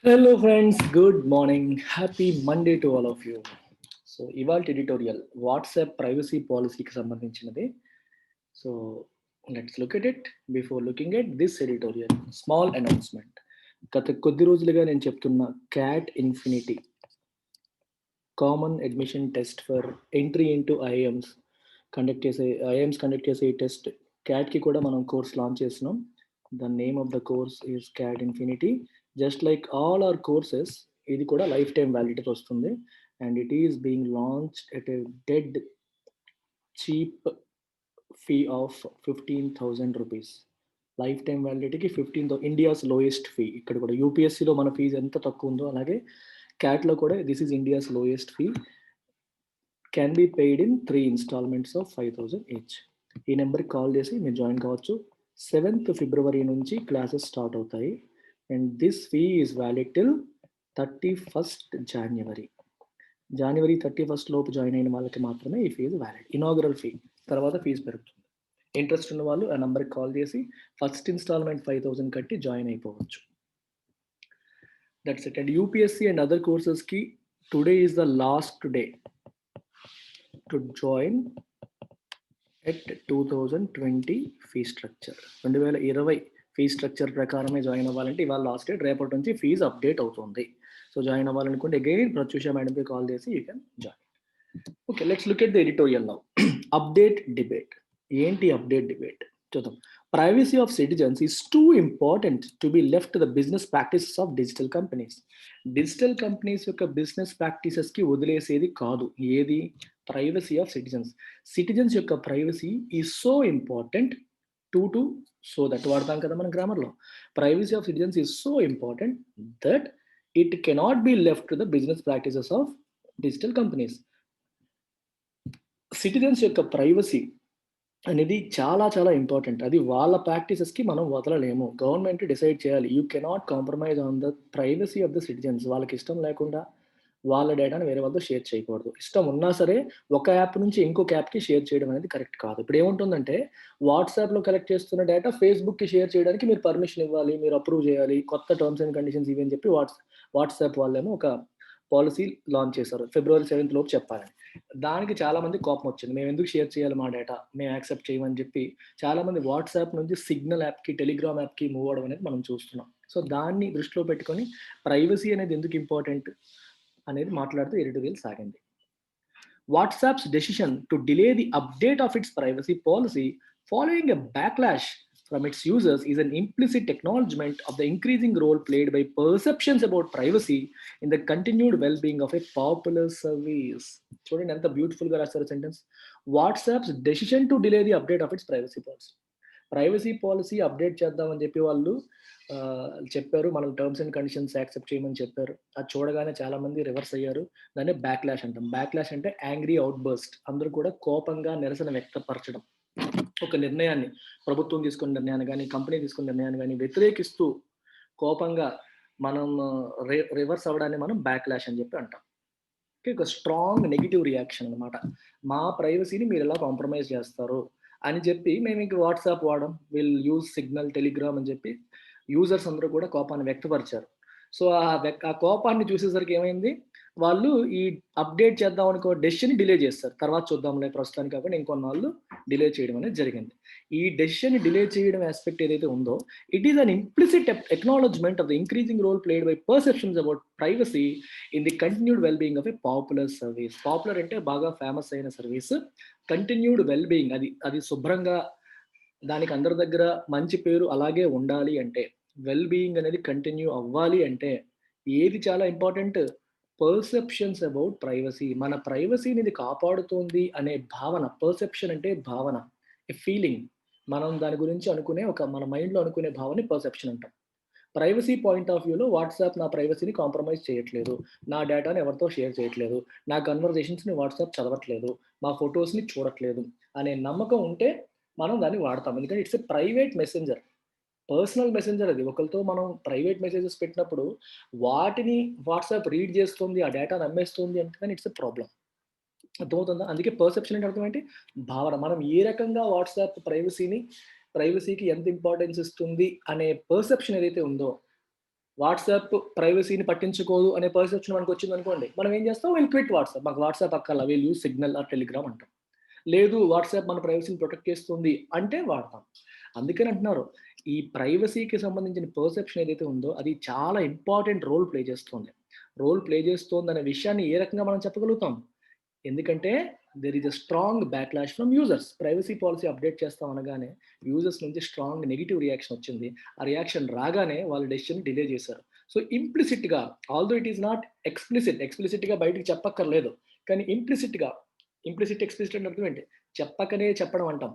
Hello friends, good morning, happy Monday to all of you. So ఇవాళ editorial WhatsApp privacy పాలసీకి సంబంధించినది. So let's look at it. Before looking at this editorial, small announcement. గత కొద్ది రోజులుగా నేను చెప్తున్న cat infinity common admission test for entry into IIMs conduct చేసే ఈ టెస్ట్ క్యాట్కి కూడా మనం కోర్స్ లాంచ్ చేస్తున్నాం. The name of the course is cat infinity. Just like all our courses, ఇది కూడా లైఫ్ టైం వ్యాలిడిటీ వస్తుంది. And it is being launched at a dead cheap fee of 15,000 rupees. Lifetime వ్యాలిడిటీకి 15 India's lowest fee. ఇక్కడ కూడా యూపీఎస్సీలో మన fee ఎంత తక్కువ ఉందో, అలాగే క్యాట్లో కూడా this is India's lowest fee. Can be paid in 3 installments of 5,000 each. ఈ నెంబర్కి కాల్ చేసి మీరు జాయిన్ కావచ్చు. 7th ఫిబ్రవరి నుంచి క్లాసెస్ స్టార్ట్ అవుతాయి. And this fee is valid till 31st January. January 31st లోపు జాయిన్ అయిన వాళ్ళకి మాత్రమే ఈ ఫీజు వ్యాలిడ్. ఇనాగరల్ ఫీ తర్వాత ఫీజు పెరుగుతుంది. ఇంట్రెస్ట్ ఉన్న వాళ్ళు ఆ నెంబర్కి కాల్ చేసి ఫస్ట్ ఇన్స్టాల్మెంట్ 5,000 కట్టి జాయిన్ అయిపోవచ్చు. That's it. And UPSC and other కోర్సెస్కి today is the last day to join at 2020 fee structure. 2020 fee structure ప్రకారమే జాయిన్ అవ్వాలంటే ఇవాళ లాస్ట్ డేట్. రేపటి నుంచి ఫీజు అప్డేట్ అవుతుంది. సో జాయిన్ అవ్వాలనుకుంటే అగైన్ ప్రత్యూష మేడంకి కాల్ చేసి you can join. Okay, let's look at the editorial now. Update debate. ఏంటి అప్డేట్ డిబేట్ చూద్దాం. Privacy of citizens is too important to be left to the business practices of digital companies. Digital companies యొక్క business ప్రాక్టీసెస్కి వదిలేసేది కాదు. ఏది? Privacy of citizens. Citizens యొక్క privacy is so important to so that వాడతాం కదా మనం గ్రామర్లో. Privacy of citizens is so important that it cannot be left to the business practices of digital companies. Citizens యొక్క ప్రైవసీ అనేది చాలా చాలా important. అది వాళ్ళ ప్రాక్టీసెస్కి మనం వదలలేము. గవర్నమెంట్ డిసైడ్ చేయాలి. You cannot compromise on the privacy of the citizens. వాళ్ళకి ఇష్టం లేకుండా వాళ్ళ డేటాను వేరే వాళ్ళతో షేర్ చేయకూడదు. ఇష్టం ఉన్నా సరే ఒక యాప్ నుంచి ఇంకొక యాప్కి షేర్ చేయడం అనేది కరెక్ట్ కాదు. ఇప్పుడు ఏముంటుందంటే, వాట్సాప్లో కలెక్ట్ చేస్తున్న డేటా ఫేస్బుక్కి షేర్ చేయడానికి మీరు పర్మిషన్ ఇవ్వాలి, మీరు అప్రూవ్ చేయాలి, కొత్త టర్మ్స్ అండ్ కండిషన్స్ ఇవి అని చెప్పి వాట్సాప్ వాళ్ళేమో ఒక పాలసీ లాంచ్ చేశారు. February 7th లోపు చెప్పాలని. దానికి చాలా మంది కోపం వచ్చింది. మేము ఎందుకు షేర్ చేయాలి మా డేటా, మేము యాక్సెప్ట్ చేయమని చెప్పి చాలా మంది వాట్సాప్ నుంచి సిగ్నల్ యాప్కి, టెలిగ్రామ్ యాప్కి మూవ్ అవడం అనేది మనం చూస్తున్నాం. సో దాన్ని దృష్టిలో పెట్టుకొని ప్రైవసీ అనేది ఎందుకు ఇంపార్టెంట్ అనేది మాట్లాడుతూ ఎడిటోరియల్ సాగింది. WhatsApps decision to delay the update of it's privacy policy following a backlash from its users is an implicit acknowledgement of the increasing role played by perceptions about privacy in the continued well-being of a popular service. చూడండి ఎంత beautiful గా రాస్తారు sentence. WhatsApps decision to delay the update of it's privacy policy. Privacy policy update చేద్దామని చెప్పి వాళ్ళు చెప్పారు. మనం terms and conditions accept చేయమని చెప్పారు. అది చూడగానే చాలా మంది రివర్స్ అయ్యారు. దాన్ని బ్యాక్లాష్ అంటాం. బ్యాక్లాష్ అంటే యాంగ్రీ అవుట్ బర్స్ట్. అందరూ కూడా కోపంగా నిరసన వ్యక్తపరచడం. ఒక నిర్ణయాన్ని, ప్రభుత్వం తీసుకున్న నిర్ణయాన్ని కానీ, కంపెనీ తీసుకున్న నిర్ణయాన్ని కానీ వ్యతిరేకిస్తూ కోపంగా మనం రివర్స్ అవ్వడాన్ని మనం బ్యాక్లాష్ అని చెప్పి అంటాం. ఒక స్ట్రాంగ్ నెగిటివ్ రియాక్షన్ అనమాట. మా ప్రైవసీని మీరు ఎలా కాంప్రమైజ్ చేస్తారు అని చెప్పి మేము ఇంక వాట్సాప్ వాడడం, విల్ యూజ్ సిగ్నల్, టెలిగ్రామ్ అని చెప్పి యూజర్స్ అందరూ కూడా కోపాన్ని వ్యక్తపరిచారు. సో ఆ కోపాన్ని చూసేసరికి ఏమైంది, వాళ్ళు ఈ అప్డేట్ చేద్దాం అనుకో డెసిషన్ డిలే చేస్తారు. తర్వాత చూద్దాంలే, ప్రస్తుతానికి కాకుండా ఇంకొన్నాళ్ళు డిలే చేయడం అనేది జరిగింది. ఈ డెసిషన్ డిలే చేయడం ఆస్పెక్ట్ ఏదైతే ఉందో, it is an implicit acknowledgement of the increasing role played by perceptions about privacy in the continued well being of a popular service. Popular అంటే బాగా ఫేమస్ అయిన సర్వీస్. కంటిన్యూడ్ వెల్ బీయింగ్, అది శుభ్రంగా, దానికి అందరి దగ్గర మంచి పేరు అలాగే ఉండాలి అంటే, వెల్ బీయింగ్ అనేది కంటిన్యూ అవ్వాలి అంటే ఏది చాలా ఇంపార్టెంట్? Perceptions about privacy. మన ప్రైవసీని ఇది కాపాడుతోంది అనే భావన. పర్సెప్షన్ అంటే భావన, ఏ ఫీలింగ్. మనం దాని గురించి అనుకునే మన మైండ్లో అనుకునే భావన పర్సెప్షన్ అంటాం. ప్రైవసీ పాయింట్ ఆఫ్ వ్యూలో వాట్సాప్ నా ప్రైవసీని కాంప్రమైజ్ చేయట్లేదు, నా డేటాని ఎవరితో షేర్ చేయట్లేదు, నా కన్వర్జేషన్స్ని వాట్సాప్ చదవట్లేదు, మా ఫొటోస్ని చూడట్లేదు అనే నమ్మకం ఉంటే మనం దాన్ని వాడతాం. ఎందుకంటే it's a private messenger, personal messenger. అది ఒకరితో మనం ప్రైవేట్ మెసేజెస్ పెట్టినప్పుడు వాటిని వాట్సాప్ రీడ్ చేస్తుంది, ఆ డేటా నమ్మేస్తుంది అంటే కానీ ఇట్స్ ఎ ప్రాబ్లం. అర్థమవుతుందా? అందుకే పర్సెప్షన్ అంటే అర్థం ఏంటి? భావన. మనం ఏ రకంగా వాట్సాప్ ప్రైవసీకి ఎంత ఇంపార్టెన్స్ ఇస్తుంది అనే పర్సెప్షన్ ఏదైతే ఉందో, వాట్సాప్ ప్రైవసీని పట్టించుకోదు అనే పర్సెప్షన్ మనకొచ్చిందనుకోండి, మనం ఏం చేస్తాం? Will quit WhatsApp. మాకు వాట్సాప్ అక్కర్లా. Will use signal are Telegram అంటాం. లేదు వాట్సాప్ మన ప్రైవసీని ప్రొటెక్ట్ చేస్తుంది అంటే వాడతాం. అందుకని అంటున్నారు, ఈ ప్రైవసీకి సంబంధించిన పర్సెప్షన్ ఏదైతే ఉందో అది చాలా ఇంపార్టెంట్ రోల్ ప్లే చేస్తుంది. రోల్ ప్లే చేస్తోందనే విషయాన్ని ఏ రకంగా మనం చెప్పగలుగుతాం? ఎందుకంటే there is a strong backlash from users. Privacy policy update చేస్తాం అనగానే యూజర్స్ నుంచి స్ట్రాంగ్ నెగెటివ్ రియాక్షన్ వచ్చింది. ఆ రియాక్షన్ రాగానే వాళ్ళ డెసిషన్ డిలే చేశారు. సో ఇంప్లిసిట్‌గా ఆల్‌దో ఇట్ ఈస్ నాట్ ఎక్స్‌ప్లిసిట్‌గా బయటికి చెప్పక్కర్లేదు. కానీ ఎక్స్‌ప్లిసిట్ అంటే అర్థం ఏంటి? చెప్పకనే చెప్పడం అంటాం.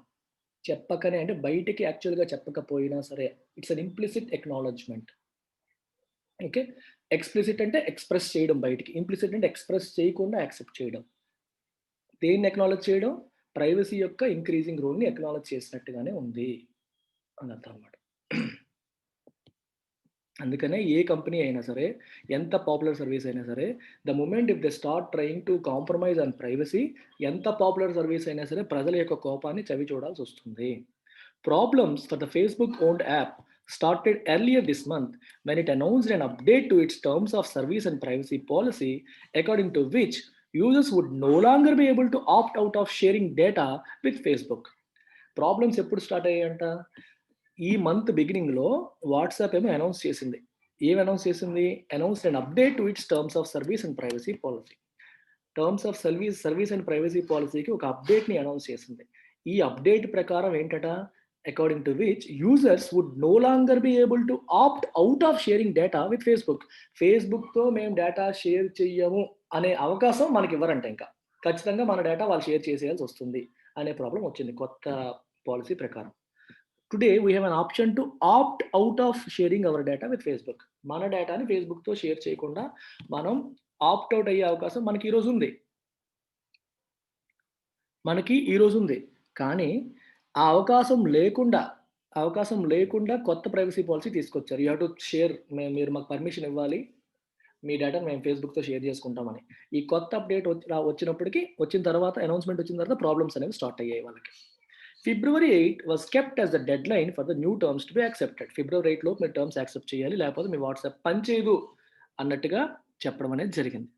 చెప్పకనే అంటే బయటికి యాక్చువల్‌గా చెప్పకపోయినా సరే, it's an implicit acknowledgement. Okay. Explicit అంటే ఎక్స్‌ప్రెస్ చేయడం బయటికి. ఇంప్లిసిట్ అంటే ఎక్స్‌ప్రెస్ చేయకుండా యాక్సెప్ట్ చేయడం. దేన్ని అక్నాలెడ్జ్ చేయడం? ప్రైవసీ యొక్క ఇంక్రీజింగ్ రోల్‌ని అక్నాలెడ్జ్ చేసినట్టుగానే ఉంది అని అర్థం అన్నమాట. అందుకనే ఏ కంపెనీ అయినా సరే, ఎంత పాపులర్ సర్వీస్ అయినా సరే, the moment if they start trying to compromise on privacy, ఎంత పాపులర్ సర్వీస్ అయినా సరే ప్రజల యొక్క కోపాన్ని చవి చూడాల్సొస్తుంది. Problems for the Facebook owned app started earlier this month when it announced an update to its terms of service and privacy policy, according to which users would no longer be able to opt out of sharing data with Facebook. Problems ఎప్పుడు start అయ్యాయంట? ఈ month బిగినింగ్‌లో WhatsApp ఏమో announce చేసింది. ఏం announce చేసింది? Announced an update to its terms of service and privacy policy. Terms of service and privacy పాలిసీకి ఒక అప్డేట్‌ని అనౌన్స్ చేసింది. ఈ అప్డేట్ ప్రకారం ఏంటట? According to which users would no longer be able to opt out of sharing data with Facebook. ఫేస్‌బుక్‌తో మేము data share చెయ్యము అనే అవకాశం మనకివ్వరంట ఇంకా. ఖచ్చితంగా మన డేటా వాళ్ళు షేర్ చేసేయాల్సొస్తుంది అనే ప్రాబ్లమ్ వచ్చింది కొత్త పాలిసీ ప్రకారం. Today we have an option to opt out of sharing our data with Facebook. మన డేటాని ఫేస్‌బుక్‌తో షేర్ చేయకుండా మనం ఆప్ట్ ఔట్ అయ్యే అవకాశం మనకి ఈరోజుంది. ఉంది. కానీ ఆ అవకాశం లేకుండా కొత్త ప్రైవసీ పాలిసీ తీసుకొచ్చారు. యూ హావ్ టు షేర్ మీరు మాకు పర్మిషన్ ఇవ్వాలి. మీ డేటాను మేము ఫేస్‌బుక్‌తో షేర్ చేసుకుంటామని. ఈ కొత్త అప్డేట్ వచ్చిన తర్వాత అనౌన్స్‌మెంట్ వచ్చిన తర్వాత ప్రాబ్లమ్స్ అనేవి స్టార్ట్ అయ్యాయి వాళ్ళకి. February 8 was kept as the deadline for the new terms to be accepted. ఫిబ్రవరి 8 లోపు మీరు టర్మ్స్ యాక్సెప్ట్ చేయాలి. లేకపోతే మీ వాట్సాప్ పనిచేయదు అన్నట్టుగా చెప్పడం అనేది జరిగింది.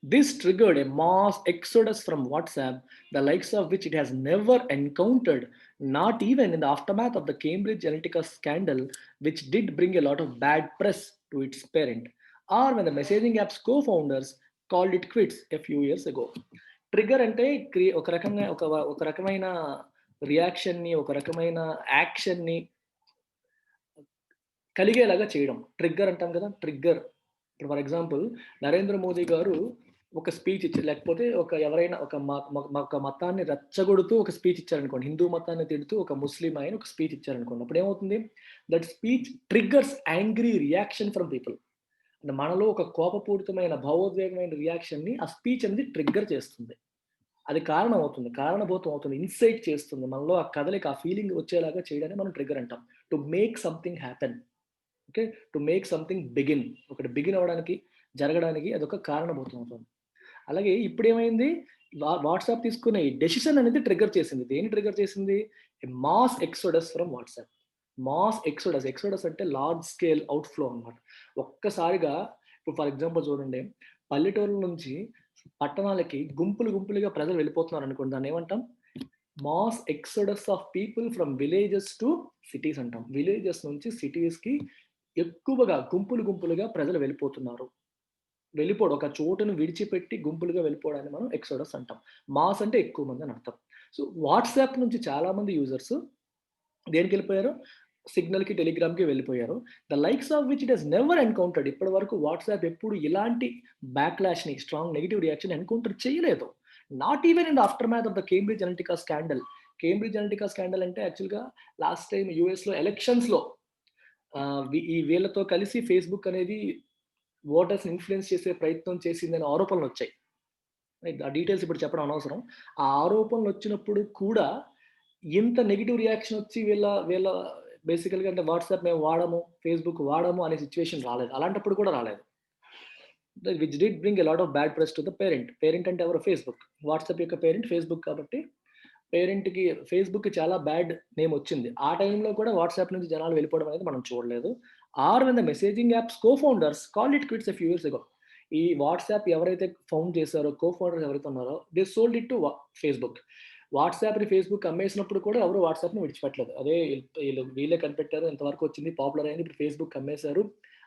This triggered a mass exodus from WhatsApp, the likes of which it has never encountered, not even in the aftermath of the Cambridge Analytica scandal, which did bring a lot of bad press to its parent, or when the messaging app's co-founders called it quits a few years ago. Trigger అంటే ఒక రకమైన రియాక్షన్‌ని, ఒక రకమైన యాక్షన్‌ని కలిగేలాగా చేయడం. Trigger అంటాం కదా! Trigger. ఇప్పుడు for example Narendra Modi గారు ఒక స్పీచ్ ఇచ్చారు. లేకపోతే ఎవరైనా ఒక మతాన్ని రెచ్చగొడుతూ ఒక స్పీచ్ ఇచ్చారనుకోండి. హిందూ మతాన్ని తిడుతూ ఒక ముస్లిం ఆయన ఒక స్పీచ్ ఇచ్చారనుకోండి. అప్పుడేమవుతుంది? That speech triggers angry reaction from people. అంటే మనలో ఒక కోపపూరితమైన, భావోద్వేగమైన రియాక్షన్‌ని ఆ స్పీచ్ అనేది ట్రిగ్గర్ చేస్తుంది. అది కారణభూతం అవుతుంది. ఇన్సైట్ చేస్తుంది. మనలో ఆ కదలిక, ఆ ఫీలింగ్ వచ్చేలాగా చేయడాన్ని మనం ట్రిగ్గర్ అంటాం. To make something happen. Okay. To make something begin. ఒకటి బిగిన్ అవ్వడానికి, జరగడానికి అదొక కారణభూతం అవుతుంది. అలాగే ఇప్పుడేమైంది? వాట్సాప్ తీసుకునే ఈ డెసిషన్ అనేది ట్రిగ్గర్ చేసింది. దేన్ని ట్రిగ్గర్ చేసింది? A mass exodus from WhatsApp. Mass exodus. Exodus అంటే లార్జ్ స్కేల్ ఔట్‌ఫ్లో అన్నమాట. ఒక్కసారిగా ఇప్పుడు ఫర్ ఎగ్జాంపుల్ చూడండి. పల్లెటూరుల నుంచి పట్టణాలకి గుంపులుగా ప్రజలు వెళ్ళిపోతున్నారనుకోండి. దాన్నేమంటాం? Mass exodus of people from villages to cities అంటాం. విలేజెస్ నుంచి సిటీస్‌కి ఎక్కువగా గుంపులుగా ప్రజలు వెళ్ళిపోతున్నారు. ఒక చోటును విడిచిపెట్టి గుంపులుగా వెళ్ళిపోవడాన్ని మనం ఎక్సోడస్ అంటాం. మాస్ అంటే ఎక్కువ మంది అని అర్థం. సో, వాట్సాప్ నుంచి చాలా మంది యూజర్స్ దేనికెళ్ళిపోయారు? సిగ్నల్‌కి, టెలిగ్రామ్‌కి వెళ్ళిపోయారు. The likes of which it has never encountered. ఇప్పటి వరకు వాట్సాప్ ఎప్పుడు ఇలాంటి బ్యాక్‌లాష్‌ని, స్ట్రాంగ్ నెగెటివ్ రియాక్షన్ ఎన్‌కౌంటర్ చేయలేదు. Not even in the aftermath of the Cambridge Analytica scandal. Cambridge Analytica scandal అంటే యాక్చువల్‌గా లాస్ట్ టైమ్ యూఎస్‌లో ఎలక్షన్స్‌లో వీళ్ళతో కలిసి ఫేస్‌బుక్ అనేది ఓటర్స్‌ని ఇన్‌ఫ్లుయెన్స్ చేసే ప్రయత్నం చేసిందనే ఆరోపణలొచ్చాయి. రైట్. ఆ డీటెయిల్స్ ఇప్పుడు చెప్పడం అనవసరం. ఆ ఆరోపణలొచ్చినప్పుడు కూడా ఇంత నెగెటివ్ రియాక్షన్ వచ్చి వీళ్ళ వీళ్ళ బేసికల్‌గా అంటే వాట్సాప్ మేము వాడము, ఫేస్‌బుక్ వాడము అనే సిట్యుయేషన్ రాలేదు. అలాంటప్పుడు కూడా రాలేదు. Which did bring a lot of bad press to the parent. Parent అంటే ఎవరు? ఫేస్‌బుక్. వాట్సాప్ యొక్క పేరెంట్ ఫేస్‌బుక్ కాబట్టి పేరెంట్‌కి ఫేస్‌బుక్‌కి చాలా బ్యాడ్ నేమ్ వచ్చింది. ఆ టైంలో కూడా వాట్సాప్ నుంచి జనాలు వెళ్ళిపోవడం అనేది మనం చూడలేదు. Or when the messaging apps co founders called it quits a few years ago. ఈ వాట్సాప్ ఎవరైతే ఫౌండ్ చేసారో, కో ఫౌండర్స్ ఎవరైతే ఉన్నారో they sold it to Facebook. వాట్సాప్‌ని ఫేస్‌బుక్ అమ్మేసినప్పుడు కూడా ఎవరు వాట్సాప్‌ని విడిచిపెట్టలేదు. అదే వీళ్ళే కనిపెట్టారు. ఇంతవరకు వచ్చింది. పాపులర్ అయింది. ఇప్పుడు ఫేస్‌బుక్ అమ్మేసారు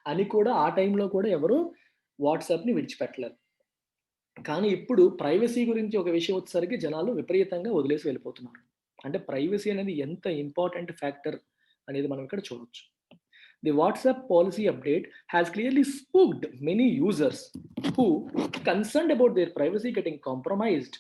అని కూడా ఆ టైంలో కూడా ఎవరు వాట్సాప్‌ని విడిచిపెట్టలేదు. కానీ ఇప్పుడు ప్రైవసీ గురించి ఒక విషయం వచ్చేసరికి జనాలు విపరీతంగా వదిలేసి వెళ్ళిపోతున్నారు. అంటే ప్రైవసీ అనేది ఎంత ఇంపార్టెంట్ ఫ్యాక్టర్ అనేది మనం ఇక్కడ చూడొచ్చు. The WhatsApp policy update has clearly spooked many users who concerned about their privacy getting compromised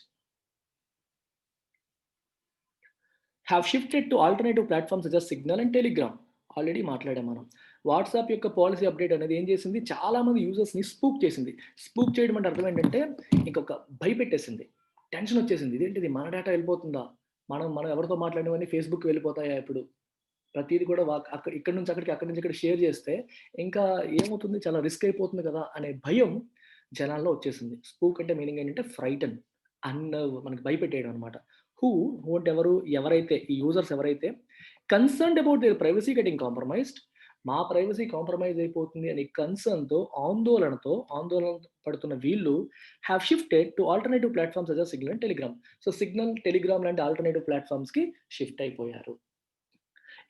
have shifted to alternative platforms such as Signal and Telegram. Already మాట్లాడాం మనం. వాట్సాప్ యొక్క policy update అనేది ఏం చేసింది, చాలా మంది యూజర్స్‌ని స్పూక్ చేసింది. Spook చేయడం అంటే అర్థం ఏంటంటే, ఇంకొక భయపెట్టేసింది. టెన్షన్ వచ్చేసింది. ఇదేంటిది మన డేటా ఎళ్ళిపోతుందా? మనం మనం ఎవరితో మాట్లాడినవన్నీ ఫేస్‌బుక్‌కి వెళ్ళిపోతాయా ఇప్పుడు? ప్రతీది కూడా ఇక్కడి నుంచి అక్కడికి, అక్కడి నుంచి ఇక్కడికి షేర్ చేస్తే, ఇంకా ఏమవుతుంది, చాలా రిస్క్ అయిపోతుంది కదా! అనే భయం జనాల్లో వచ్చేసింది. స్పూక్ అంటే మీనింగ్ ఏంటంటే ఫ్రైటన్. మనకి భయపెట్టేయడం అనమాట. హూ హూ అంటే ఎవరు? ఎవరైతే ఈ యూజర్స్ ఎవరైతే concerned about their privacy getting compromised, మా ప్రైవసీ కాంప్రమైజ్ అయిపోతుంది అనే కన్సర్న్‌తో, ఆందోళన పడుతున్న వీళ్ళు have shifted to alternative platforms such as Signal and Telegram. So, Signal, Telegram లాంటి ఆల్టర్‌నేటివ్ ప్లాట్‌ఫార్మ్స్‌కి షిఫ్ట్ అయిపోయారు.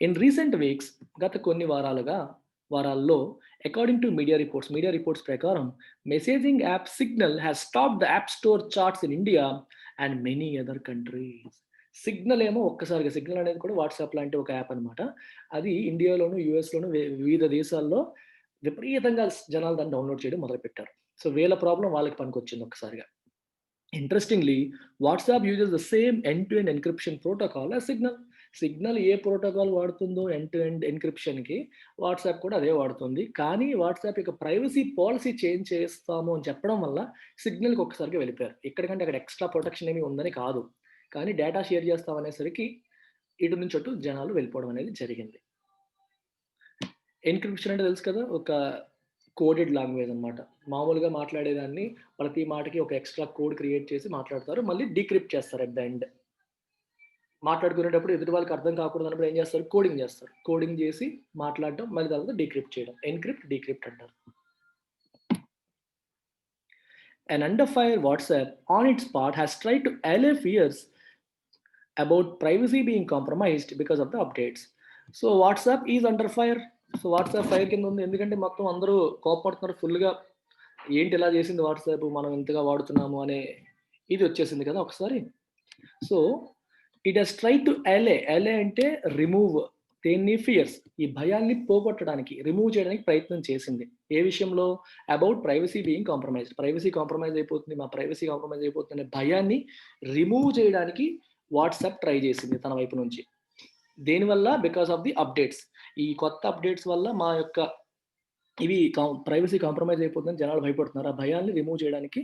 ఇన్ రీసెంట్ వీక్స్, గత కొన్ని వారాల్లో అకార్డింగ్ టు మీడియా రిపోర్ట్స్ ప్రకారం messaging app Signal has topped the app store charts in India and many other countries. Signal ఏమో ఒక్కసారిగా, signal అనేది కూడా వాట్సాప్ లాంటి ఒక యాప్ అనమాట. అది ఇండియాలోను, యూఎస్‌లోను వివిధ దేశాల్లో విపరీతంగా జనాలు దాన్ని డౌన్‌లోడ్ చేయడం మొదలుపెట్టారు. సో, వీళ్ళ ప్రాబ్లమ్ వాళ్ళకి పనికొచ్చింది ఒక్కసారిగా. Interestingly, WhatsApp uses the same end to end encryption protocol as Signal. Signal ఏ ప్రోటోకాల్ వాడుతుందో ఎండ్ టు ఎండ్ ఎన్క్రిప్షన్‌కి, వాట్సాప్ కూడా అదే వాడుతుంది. కానీ వాట్సాప్ యొక్క ప్రైవసీ పాలిసీ చేంజ్ చేస్తాము అని చెప్పడం వల్ల సిగ్నల్‌కి ఒక్కసారిగా వెళ్ళిపోయారు. ఎక్కడికంటే అక్కడ ఎక్స్‌ట్రా ప్రొటెక్షన్ ఏమి ఉందని కాదు. కానీ డేటా షేర్ చేస్తాం అనేసరికి ఇటు నుంచి అటు జనాలు వెళ్ళిపోవడం అనేది జరిగింది. ఎన్‌క్రిప్షన్ అంటే తెలుసు కదా! ఒక కోడెడ్ లాంగ్వేజ్ అన్నమాట. మామూలుగా మాట్లాడేదాన్ని ప్రతి మాటకి ఒక ఎక్స్‌ట్రా కోడ్ క్రియేట్ చేసి మాట్లాడతారు. మళ్ళీ డీక్రిప్ట్ చేస్తారు ఎట్ ద ఎండ్. మాట్లాడుకునేటప్పుడు ఎదుటి వాళ్ళకి అర్థం కాకూడదన్నప్పుడు ఏం చేస్తారు? కోడింగ్ చేస్తారు. కోడింగ్ చేసి మాట్లాడడం, మళ్ళీ తర్వాత డీక్రిప్ట్ చేయడం. ఎన్‌క్రిప్ట్, డీక్రిప్ట్ అంటారు. An under fire WhatsApp, on its part, has tried to allay fears about privacy being compromised because of the updates. So, WhatsApp is under fire. So, WhatsApp fire కింద ఉంది. ఎందుకంటే మొత్తం అందరూ కోప్పడుతున్నారు ఫుల్‌గా. ఏంటి ఇలా చేసింది వాట్సాప్, మనం ఇంతగా వాడుతున్నాము అనే ఇది వచ్చేసింది కదా ఒకసారి. So, it has try to అలే అంటే రిమూవ్ దేన్ని, ఫియర్స్, ఈ భయాల్ని పోగొట్టడానికి, రిమూవ్ చేయడానికి ప్రయత్నం చేసింది. ఏ విషయంలో? About privacy being compromised. మా ప్రైవసీ కాంప్రమైజ్ అయిపోతుంది అనే భయాన్ని రిమూవ్ చేయడానికి వాట్సాప్ ట్రై చేసింది తన వైపు నుంచి. దేనివల్ల? Because of the updates. ఈ కొత్త అప్డేట్స్ వల్ల మా యొక్క ఇవి ప్రైవసీ కాంప్రమైజ్ అయిపోతుందని జనాలు భయపడుతున్నారు. ఆ భయాల్ని రిమూవ్ చేయడానికి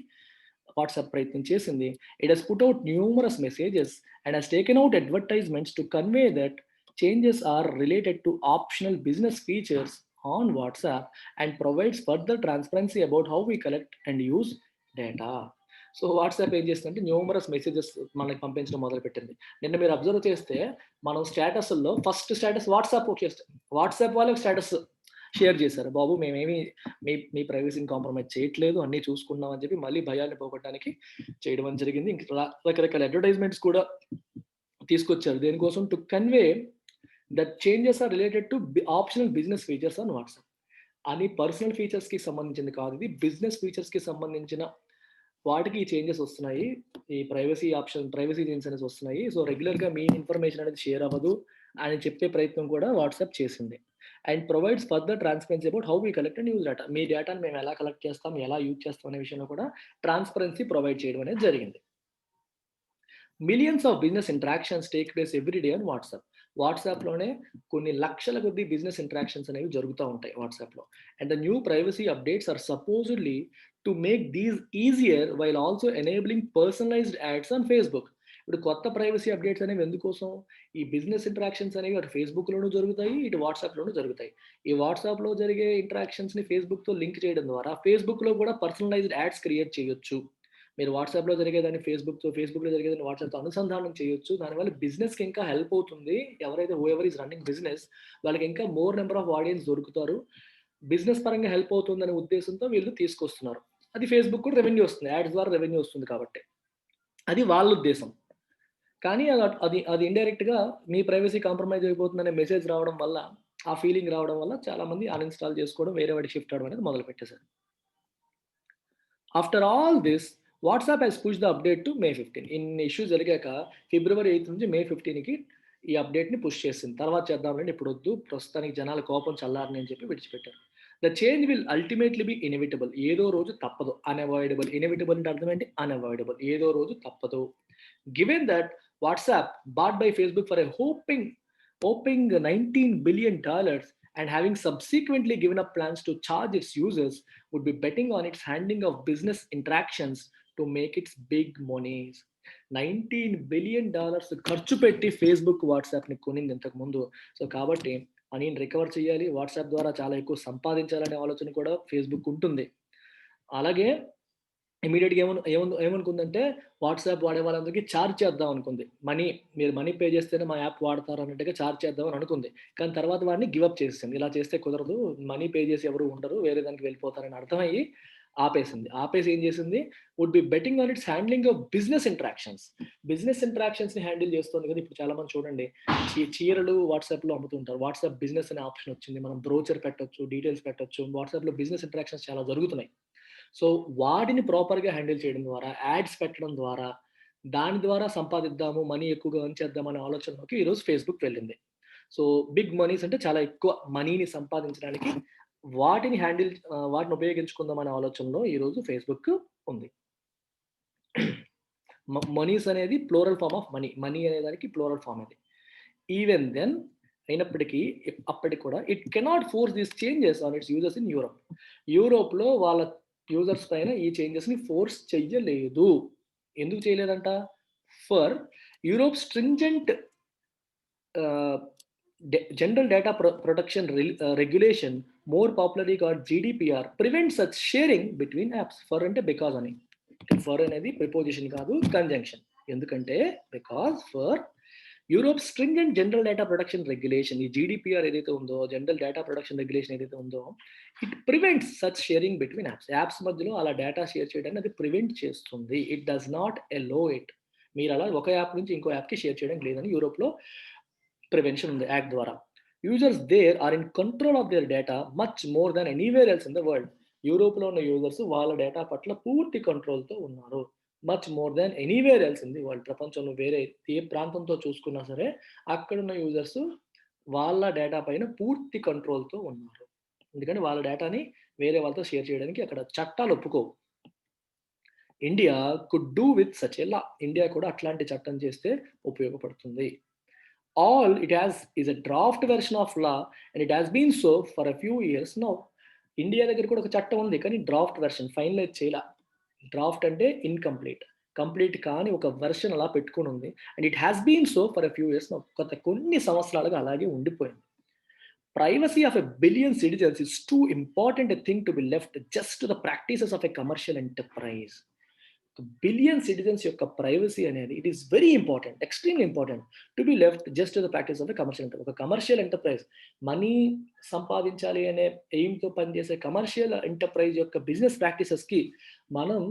వాట్సాప్ ప్రయత్నం చేసింది. It has put out numerous messages and has taken out advertisements to convey that changes are related to optional business features on WhatsApp and provides further transparency about how we collect and use data. So, WhatsApp ఏం చేస్తుందంటే numerous messages మనకి పంపించడం మొదలుపెట్టింది. నిన్న మీరు observe చేస్తే మనం స్టేటస్‌ల్లో first status WhatsApp వాళ్ళే ఒక స్టేటస్ షేర్ చేశారు. బాబు మేమేమి మీ ప్రైవసీని కాంప్రమైజ్ చేయట్లేదు. అన్నీ చూసుకున్నాం అని చెప్పి మళ్ళీ భయాన్ని పోగొట్టడానికి చేయడం అని జరిగింది. ఇంక రకరకాల అడ్వర్టైజ్మెంట్స్ కూడా తీసుకొచ్చారు. దేనికోసం? To convey that changes are related to optional business features on WhatsApp. అని పర్సనల్ ఫీచర్స్‌కి సంబంధించింది కాదు ఇది. బిజినెస్ ఫీచర్స్‌కి సంబంధించిన వాటికి ఈ చేంజెస్ వస్తున్నాయి. ఈ ప్రైవసీ చేంజెస్ అనేసి వస్తున్నాయి. సో, రెగ్యులర్‌గా మీ ఇన్ఫర్మేషన్ అనేది షేర్ అవ్వదు అని చెప్పే ప్రయత్నం కూడా వాట్సాప్ చేసింది. And provides further transparency about how we collect and use data. మీ డేటాను మేము ఎలా కలెక్ట్ చేస్తాం, ఎలా యూజ్ చేస్తాం అనే విషయంలో కూడా ట్రాన్స్‌పరెన్సీ ప్రొవైడ్ చేయడం అనేది జరిగింది. Millions of business interactions take place every day on WhatsApp. వాట్సాప్‌లోనే కొన్ని లక్షల కొద్దీ బిజినెస్ ఇంటరాక్షన్స్ అనేవి జరుగుతా ఉంటాయి వాట్సాప్‌లో. And the new privacy updates are supposedly to make these easier while also enabling personalised ads on Facebook. ఇప్పుడు కొత్త ప్రైవసీ అప్డేట్స్ అనేవి ఎందుకోసం? ఈ బిజినెస్ ఇంటరాక్షన్స్ అనేవి అటు ఫేస్‌బుక్‌లోనూ జరుగుతాయి, ఇటు వాట్సాప్‌లోనూ జరుగుతాయి. ఈ వాట్సాప్‌లో జరిగే ఇంటరాక్షన్స్‌ని ఫేస్‌బుక్‌తో లింక్ చేయడం ద్వారా ఫేస్‌బుక్‌లో కూడా పర్సనలైజ్డ్ యాడ్స్ క్రియేట్ చేయొచ్చు. మీరు వాట్సాప్‌లో జరిగేదాన్ని ఫేస్‌బుక్‌లో జరిగేదాన్ని వాట్సాప్‌తో అనుసంధానం చేయొచ్చు. దానివల్ల బిజినెస్‌కి ఇంకా హెల్ప్ అవుతుంది. ఎవరైతే హూఎవర్ ఈస్ రన్నింగ్ బిజినెస్ వాళ్ళకి ఇంకా మోర్ నంబర్ ఆఫ్ ఆడియన్స్ దొరుకుతారు. బిజినెస్ పరంగా హెల్ప్ అవుతుందనే ఉద్దేశంతో వీళ్ళు తీసుకొస్తున్నారు. అది ఫేస్‌బుక్ కూడా రెవెన్యూ వస్తుంది. యాడ్స్ ద్వారా రెవెన్యూ వస్తుంది కాబట్టి. అది వాళ్ళ ఉద్దేశం. కానీ అది ఇండైరెక్ట్‌గా మీ ప్రైవసీ కాంప్రమైజ్ అయిపోతుందనే మెసేజ్ రావడం వల్ల, ఆ ఫీలింగ్ రావడం వల్ల చాలామంది అన్‌ఇన్‌స్టాల్ చేసుకోవడం, వేరే వాడికి షిఫ్ట్ అవ్వడం అనేది మొదలుపెట్టేసారు. After all this WhatsApp has push the update to May 15. ఇన్ని ఇష్యూస్ జరిగాక ఫిబ్రవరి 8 నుంచి మే 15కి ఈ అప్డేట్‌ని పుష్ చేసింది. తర్వాత చేద్దాంలెండి ఇప్పుడొద్దు. ప్రస్తుతానికి జనాల కోపం చల్లారని అని చెప్పి విడిచిపెట్టారు. The change will ultimately be inevitable. ఏదో రోజు తప్పదు. అన్‌అవాయిడబుల్. ఇనెవిటబుల్ అంటే అర్థం ఏంటి? అన్‌అవాయిడబుల్. ఏదో రోజు తప్పదు. Given that WhatsApp bought by Facebook for a whopping $19 billion and having subsequently given up plans to charge its users, would be betting on its handling of business interactions to make its big monies. $19 billion ఖర్చు పెట్టి Facebook వాట్సాప్ని కొనింది ఇంతకు ముందు. So కాబట్టి మనీని recover చేయాలి, WhatsApp ద్వారా చాలా ఎక్కువ సంపాదించాలనే ఆలోచన కూడా ఫేస్బుక్ ఉంటుంది. అలాగే ఇమ్మీడియేట్‌గా ఏమనుకుందంటే వాట్సాప్ వాడే వాళ్ళందరికీ చార్జ్ చేద్దాం అనుకుంది. మీరు మనీ పే చేస్తేనే మా యాప్ వాడతారు అన్నట్టుగా చార్జ్ చేద్దాం అని అనుకుంది. కానీ తర్వాత వాడిని గివ్ అప్ చేసేసింది. ఇలా చేస్తే కుదరదు. మనీ పే చేసి ఎవరు ఉండరు. వేరే దానికి వెళ్ళిపోతారని అర్థమయ్యి ఆపేసింది. ఆపేసి ఏం చేసింది? Would be betting on its handling of business interactions. Business ఇంటరాక్షన్స్‌ని హ్యాండిల్ చేస్తుంది కదా! ఇప్పుడు చాలా మంది చూడండి చీరలు వాట్సాప్‌లో అమ్ముతుంటారు. వాట్సాప్ బిజినెస్ అనే ఆప్షన్ వచ్చింది. మనం బ్రోచర్ పెట్టొచ్చు, డీటెయిల్స్ పెట్టొచ్చు. వాట్సాప్‌లో బిజినెస్ ఇంటరాక్షన్స్ చాలా జరుగుతున్నాయి. సో, వాటిని ప్రాపర్‌గా హ్యాండిల్ చేయడం ద్వారా, యాడ్స్ పెట్టడం ద్వారా, దాని ద్వారా సంపాదిద్దాము, మనీ ఎక్కువగా ఎర్న్ చేద్దాం అనే ఆలోచనలోకి ఈరోజు ఫేస్‌బుక్ వెళ్ళింది. సో, బిగ్ మనీస్ అంటే చాలా ఎక్కువ మనీని సంపాదించడానికి వాటిని ఉపయోగించుకుందాం అనే ఆలోచనలో ఈరోజు ఫేస్‌బుక్ ఉంది. మనీస్ అనేది plural form of money. Money అనే దానికి ప్లూరల్ ఫార్మ్ అది. ఈవెన్ దెన్ అయినప్పటికీ అప్పటికి కూడా it cannot force these changes on its users in Europe. యూరోప్‌లో వాళ్ళ యూజర్స్ పైన ఈ చేంజెస్‌ని ఫోర్స్ చెయ్యలేదు. ఎందుకు చేయలేదంట? For Europe stringent ah, general data protection regulation more popularly called GDPR prevents such sharing between apps. For అంటే బికాజ్ అని. ఫర్ అనేది ప్రిపోజిషన్ కాదు కంజంక్షన్. ఎందుకంటే because Europe stringent general data protection regulation ఈ జీడీపీఆర్ ఏదైతే ఉందో, జనరల్ డేటా ప్రొటెక్షన్ రెగ్యులేషన్ ఏదైతే ఉందో, it prevents such sharing between apps. Apps మధ్యలో అలా డేటా షేర్ చేయడాన్ని అది ప్రివెంట్ చేస్తుంది. It does not allow it. మీరు అలా ఒక యాప్ నుంచి ఇంకో యాప్‌కి షేర్ చేయడానికి లేదని యూరోప్‌లో ప్రివెన్షన్ ఉంది యాక్ట్ ద్వారా. Users there are in control of their data much more than anywhere else in the world. యూరోప్‌లో ఉన్న యూజర్స్ వాళ్ళ డేటా పట్ల పూర్తి కంట్రోల్‌తో ఉన్నారు. Much more than anywhere else in the world. ప్రపంచంలో వేరే ఏ ప్రాంతంతో చూసుకున్నా సరే, అక్కడున్న యూజర్స్ వాళ్ళ డేటా పైన పూర్తి కంట్రోల్‌తో ఉన్నారు. ఎందుకంటే వాళ్ళ డేటాని వేరే వాళ్ళతో షేర్ చేయడానికి అక్కడ చట్టాలు ఒప్పుకోవు. India could do with such a law. India కూడా అట్లాంటి చట్టం చేస్తే ఉపయోగపడుతుంది. All it has is a draft version of law and it has been so for a few years now. India దగ్గర కూడా ఒక చట్టం ఉంది. కానీ డ్రాఫ్ట్ వెర్షన్ ఫైనలైజ్ చేయలా. డ్రాఫ్ట్ అంటే ఇన్‌కంప్లీట్. కంప్లీట్ కాని ఒక వెర్షన్ అలా పెట్టుకొని ఉంది. And it has been so for a few years now. గత కొన్ని సంవత్సరాలుగా అలాగే ఉండిపోయింది. Privacy of a billion citizens is too important a thing to be left just to the practices of a commercial enterprise. Billion citizens యొక్క privacy అనేది it is very important, extremely important to be left just the practice of ఒక commercial enterprise. Money సంపాదించాలి అనే ఎయిమ్‌తో పనిచేసే commercial enterprise యొక్క business ప్రాక్టీసెస్‌కి మనం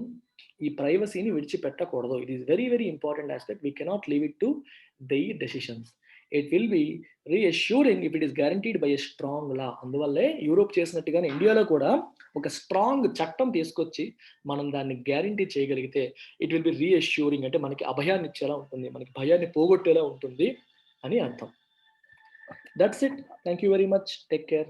ఈ ప్రైవసీని విడిచిపెట్టకూడదు. It is very very important aspect. We cannot leave it to their decisions. It will be reassuring if it is guaranteed by a strong law. అందువల్లే యూరోప్ చేసినట్టుగానే ఇండియాలో కూడా ఒక స్ట్రాంగ్ చట్టం తీసుకొచ్చి మనం దాన్ని గ్యారంటీ చేయగలిగితే ఇట్ విల్ బి రీఅష్యూరింగ్. అంటే మనకి అభయాన్ని ఇచ్చేలా ఉంటుంది, మనకి భయాన్ని పోగొట్టేలా ఉంటుంది అని అర్థం. That's it. Thank you very much. Take care.